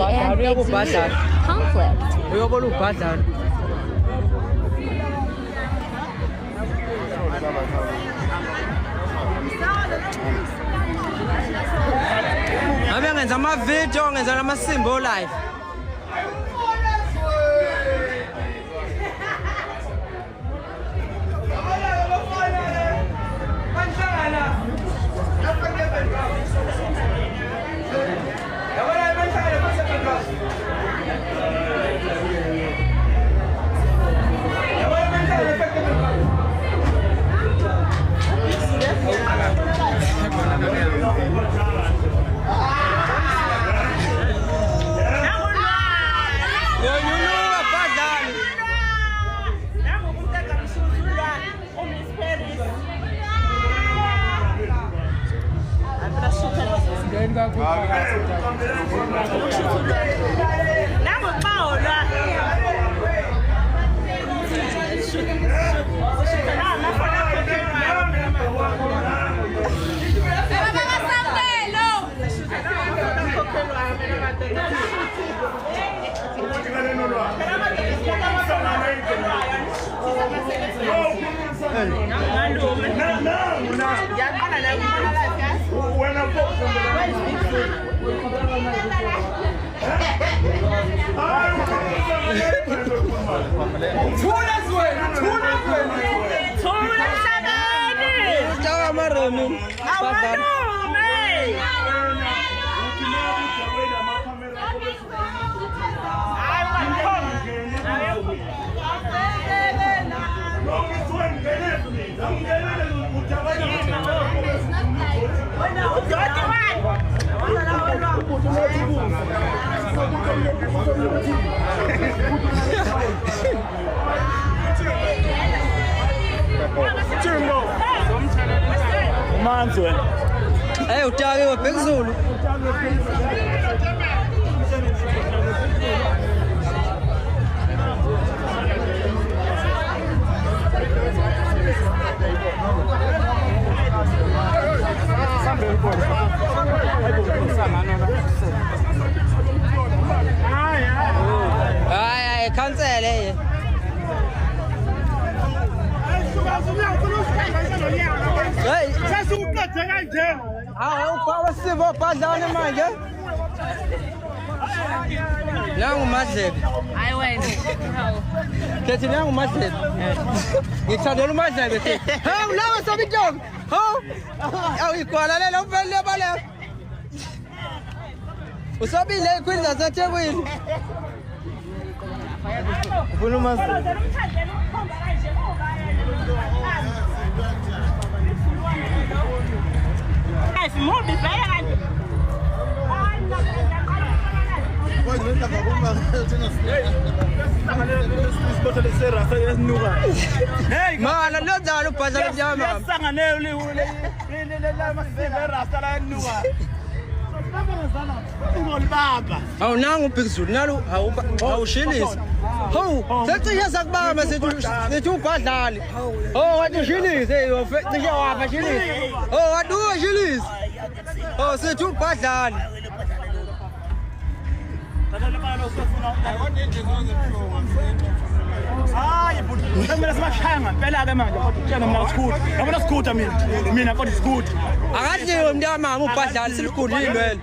and exude conflict. Uyobona ubhadlana. Ngabe ngenza ama-video, ngenza namasimbo live. Manzwe. Hey, utake waphezulu. Ay, cancel eh. Hey, Sasa ukathe kanje. awukwawa sivo badlane manje. Nangu Madlebe. I win. Kethi nangu Madlebe. Ngithandela uMadlebe ke. Hawu lawa sabidong. Hawu. Awuyikwala lela ufele bale. Usabile kwini zaseThekwini. Ufuna uMadlebe. Hey, Mana lo dalo bazalo byama. sangane la masebe rasta la nuka. Ngolibamba. Awu nangu uBhekuzulu nalo awushilisi. Hawu, sethi yasakubamba sethi ubhadlali. Oh, wathi shilisi hey, cishe wafa shilisi. Oh, wathi ushilisi. Oh, sethi ubhadlali. Hayi buthi kumele simashanga impela ke manje kodwa utshela mina scooter yabona scooter mina kodwa scooter Akadliwe mntamama ubhadlali siligudlile wena.